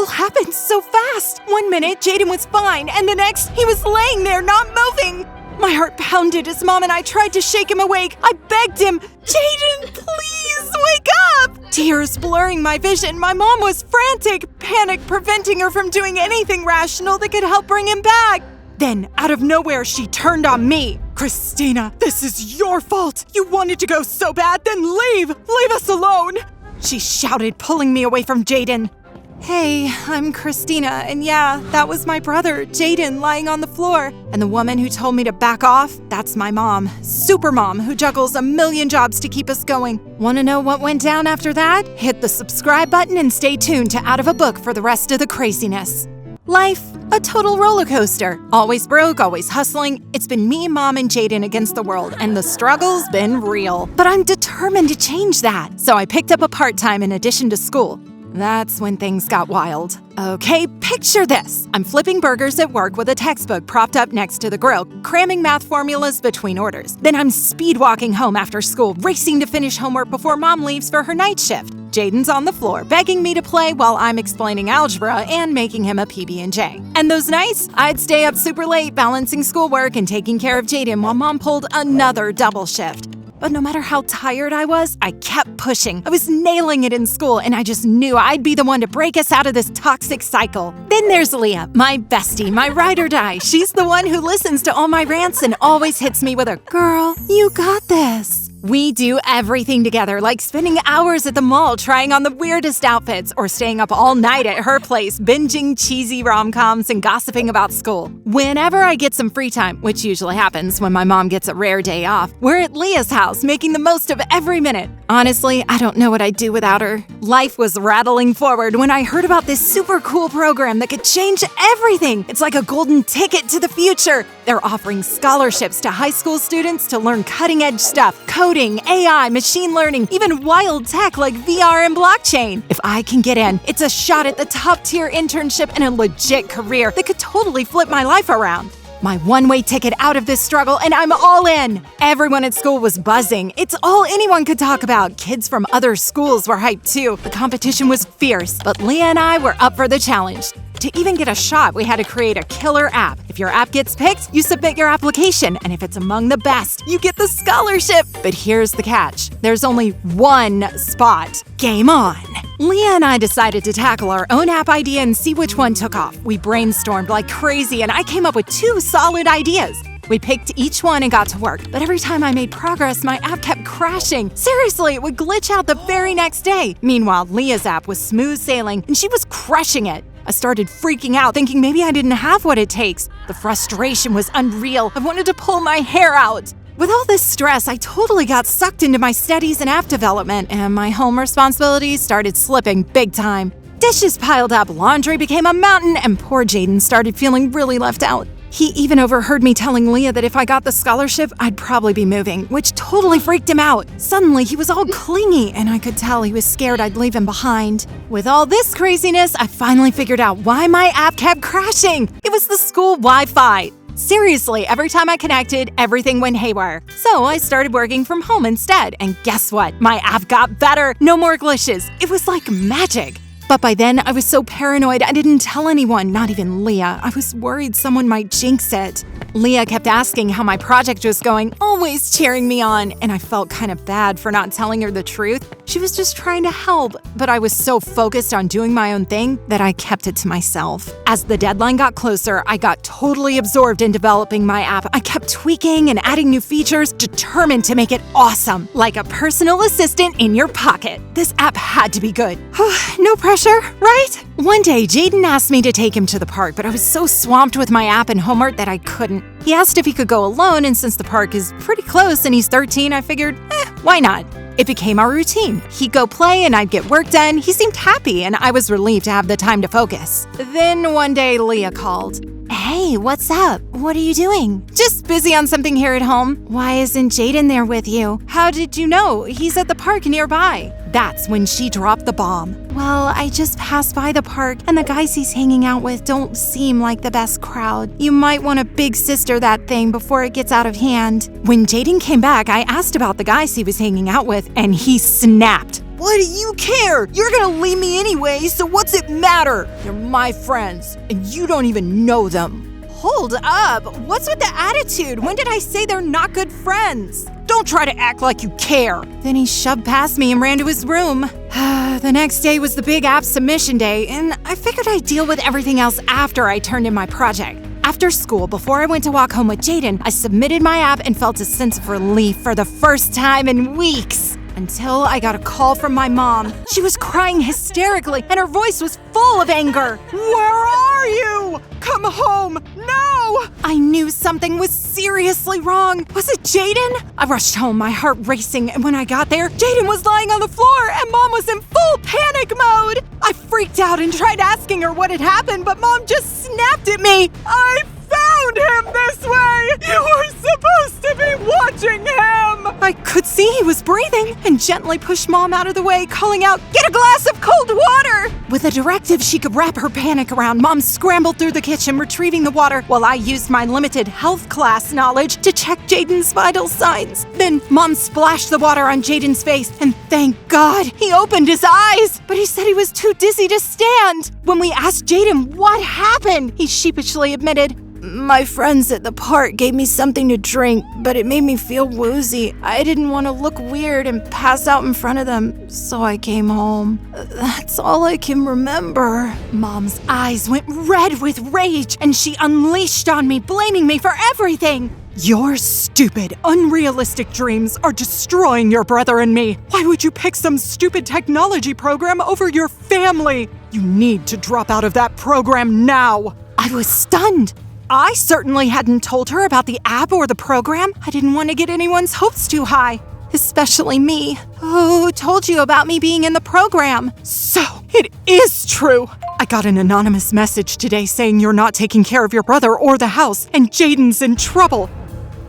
all happened so fast. 1 minute, Jaden was fine, and the next, he was laying there not moving. My heart pounded as Mom and I tried to shake him awake. I begged him, Jaden, please wake up! Tears blurring my vision, my mom was frantic, panic preventing her from doing anything rational that could help bring him back. Then, out of nowhere, she turned on me. Christina, this is your fault. You wanted to go so bad, then leave. Leave us alone. She shouted, pulling me away from Jaden. Hey, I'm Christina, and yeah, that was my brother, Jaden, lying on the floor. And the woman who told me to back off, that's my mom, Supermom, who juggles a million jobs to keep us going. Want to know what went down after that? Hit the subscribe button and stay tuned to Out of a Book for the rest of the craziness. Life, a total roller coaster. Always broke, always hustling. It's been me, Mom, and Jaden against the world, and the struggle's been real. But I'm determined to change that. So I picked up a part-time in addition to school. That's when things got wild. Okay, picture this. I'm flipping burgers at work with a textbook propped up next to the grill, cramming math formulas between orders. Then I'm speed walking home after school, racing to finish homework before Mom leaves for her night shift. Jaden's on the floor, begging me to play while I'm explaining algebra and making him a PB&J. And those nights, I'd stay up super late balancing schoolwork and taking care of Jaden while Mom pulled another double shift. But no matter how tired I was, I kept pushing. I was nailing it in school, and I just knew I'd be the one to break us out of this toxic cycle. Then there's Leah, my bestie, my ride or die. She's the one who listens to all my rants and always hits me with a, "Girl, you got this." We do everything together, like spending hours at the mall trying on the weirdest outfits or staying up all night at her place, binging cheesy rom-coms and gossiping about school. Whenever I get some free time, which usually happens when my mom gets a rare day off, we're at Leah's house making the most of every minute. Honestly, I don't know what I'd do without her. Life was rattling forward when I heard about this super cool program that could change everything. It's like a golden ticket to the future. They're offering scholarships to high school students to learn cutting-edge stuff, coding, AI, machine learning, even wild tech like VR and blockchain. If I can get in, it's a shot at the top-tier internship and a legit career that could totally flip my life around. My one-way ticket out of this struggle, and I'm all in. Everyone at school was buzzing. It's all anyone could talk about. Kids from other schools were hyped too. The competition was fierce, but Leah and I were up for the challenge. To even get a shot, we had to create a killer app. If your app gets picked, you submit your application, and if it's among the best, you get the scholarship. But here's the catch. There's only one spot. Game on. Leah and I decided to tackle our own app idea and see which one took off. We brainstormed like crazy, and I came up with 2 solid ideas. We picked each one and got to work, but every time I made progress, my app kept crashing. Seriously, it would glitch out the very next day. Meanwhile, Leah's app was smooth sailing, and she was crushing it. I started freaking out, thinking maybe I didn't have what it takes. The frustration was unreal. I wanted to pull my hair out. With all this stress, I totally got sucked into my studies and app development, and my home responsibilities started slipping big time. Dishes piled up, laundry became a mountain, and poor Jaden started feeling really left out. He even overheard me telling Leah that if I got the scholarship, I'd probably be moving, which totally freaked him out. Suddenly, he was all clingy, and I could tell he was scared I'd leave him behind. With all this craziness, I finally figured out why my app kept crashing. It was the school Wi-Fi. Seriously, every time I connected, everything went haywire. So I started working from home instead, and guess what? My app got better. No more glitches. It was like magic. But by then, I was so paranoid I didn't tell anyone, not even Leah. I was worried someone might jinx it. Leah kept asking how my project was going, always cheering me on, and I felt kind of bad for not telling her the truth. She was just trying to help, but I was so focused on doing my own thing that I kept it to myself. As the deadline got closer, I got totally absorbed in developing my app. I kept tweaking and adding new features, determined to make it awesome, like a personal assistant in your pocket. This app had to be good. No pressure, right? One day, Jaden asked me to take him to the park, but I was so swamped with my app and homework that I couldn't. He asked if he could go alone, and since the park is pretty close and he's 13, I figured, why not? It became our routine. He'd go play and I'd get work done. He seemed happy and I was relieved to have the time to focus. Then one day Leah called. Hey, what's up? What are you doing? Just busy on something here at home. Why isn't Jaden there with you? How did you know? He's at the park nearby. That's when she dropped the bomb. Well, I just passed by the park and the guys he's hanging out with don't seem like the best crowd. You might want to big sister that thing before it gets out of hand. When Jaden came back, I asked about the guys he was hanging out with and he snapped. Why do you care? You're gonna leave me anyway, so what's it matter? They're my friends, and you don't even know them. Hold up! What's with the attitude? When did I say they're not good friends? Don't try to act like you care. Then he shoved past me and ran to his room. The next day was the big app submission day, and I figured I'd deal with everything else after I turned in my project. After school, before I went to walk home with Jaden, I submitted my app and felt a sense of relief for the first time in weeks. Until I got a call from my mom. She was crying hysterically, and her voice was full of anger. Where are you? Come home, now! I knew something was seriously wrong. Was it Jaden? I rushed home, my heart racing, and when I got there, Jaden was lying on the floor, and Mom was in full panic mode. I freaked out and tried asking her what had happened, but Mom just snapped at me. I found him this way! You were supposed to be watching him! I could see he was breathing and gently pushed Mom out of the way, calling out, "Get a glass of cold water!" With a directive she could wrap her panic around, Mom scrambled through the kitchen, retrieving the water, while I used my limited health class knowledge to check Jaden's vital signs. Then Mom splashed the water on Jaden's face, and thank God he opened his eyes! But he said he was too dizzy to stand. When we asked Jaden what happened, he sheepishly admitted, "My friends at the park gave me something to drink, but it made me feel woozy. I didn't want to look weird and pass out in front of them, so I came home. That's all I can remember." Mom's eyes went red with rage, and she unleashed on me, blaming me for everything. Your stupid, unrealistic dreams are destroying your brother and me. Why would you pick some stupid technology program over your family? You need to drop out of that program now. I was stunned. I certainly hadn't told her about the app or the program. I didn't want to get anyone's hopes too high, especially me. Who told you about me being in the program? So, it is true. I got an anonymous message today saying you're not taking care of your brother or the house, and Jaden's in trouble.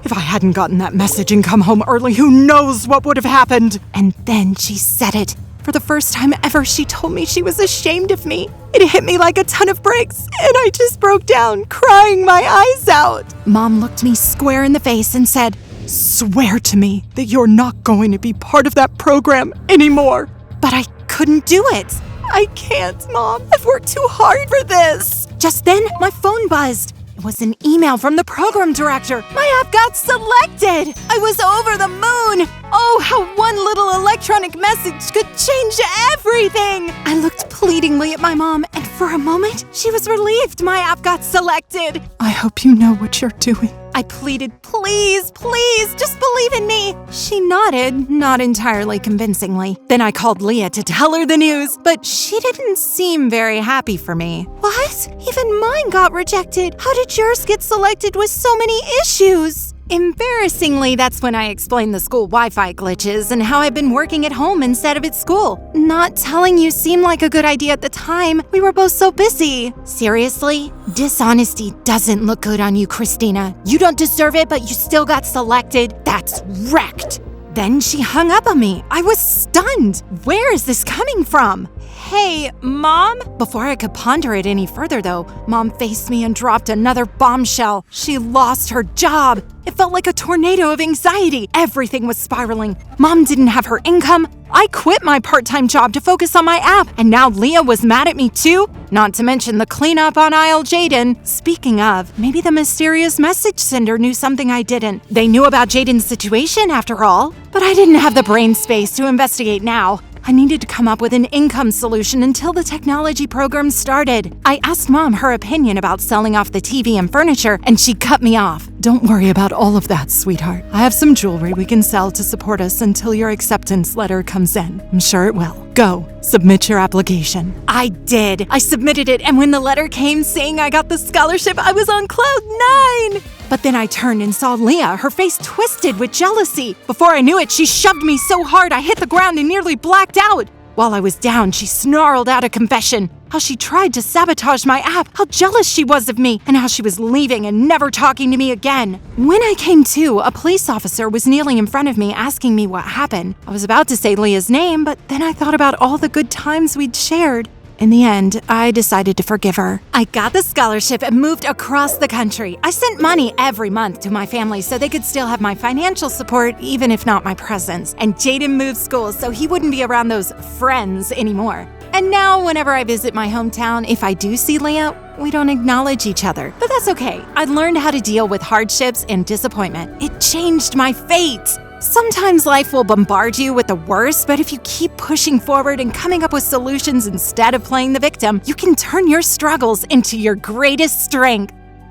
If I hadn't gotten that message and come home early, who knows what would have happened? And then she said it. For the first time ever, she told me she was ashamed of me. It hit me like a ton of bricks, and I just broke down, crying my eyes out. Mom looked me square in the face and said, "Swear to me that you're not going to be part of that program anymore." But I couldn't do it. I can't, Mom. I've worked too hard for this. Just then, my phone buzzed. It was an email from the program director. My app got selected. I was over the moon. Oh, how one little electronic message could change everything. I looked pleadingly at my mom, and for a moment, she was relieved my app got selected. I hope you know what you're doing. I pleaded, please, just believe in me. She nodded, not entirely convincingly. Then I called Leah to tell her the news, but she didn't seem very happy for me. What? Even mine got rejected. How did yours get selected with so many issues? Embarrassingly, that's when I explained the school Wi-Fi glitches and how I've been working at home instead of at school. Not telling you seemed like a good idea at the time. We were both so busy. Seriously? Dishonesty doesn't look good on you, Christina. You don't deserve it, but you still got selected. That's wrecked. Then she hung up on me. I was stunned. Where is this coming from? Hey, Mom? Before I could ponder it any further, though, Mom faced me and dropped another bombshell. She lost her job. It felt like a tornado of anxiety. Everything was spiraling. Mom didn't have her income. I quit my part-time job to focus on my app, and now Leah was mad at me too? Not to mention the cleanup on aisle Jaden. Speaking of, maybe the mysterious message sender knew something I didn't. They knew about Jaden's situation, after all. But I didn't have the brain space to investigate now. I needed to come up with an income solution until the technology program started. I asked Mom her opinion about selling off the TV and furniture, and she cut me off. Don't worry about all of that, sweetheart. I have some jewelry we can sell to support us until your acceptance letter comes in. I'm sure it will. Go, submit your application. I did. I submitted it, and when the letter came saying I got the scholarship, I was on cloud 9. But then I turned and saw Leah, her face twisted with jealousy. Before I knew it, she shoved me so hard I hit the ground and nearly blacked out. While I was down, she snarled out a confession. How she tried to sabotage my app, how jealous she was of me, and how she was leaving and never talking to me again. When I came to, a police officer was kneeling in front of me asking me what happened. I was about to say Leah's name, but then I thought about all the good times we'd shared. In the end, I decided to forgive her. I got the scholarship and moved across the country. I sent money every month to my family so they could still have my financial support, even if not my presence. And Jaden moved schools so he wouldn't be around those friends anymore. And now, whenever I visit my hometown, if I do see Leah, we don't acknowledge each other. But that's okay. I learned how to deal with hardships and disappointment. It changed my fate. Sometimes life will bombard you with the worst, but if you keep pushing forward and coming up with solutions instead of playing the victim, you can turn your struggles into your greatest strength.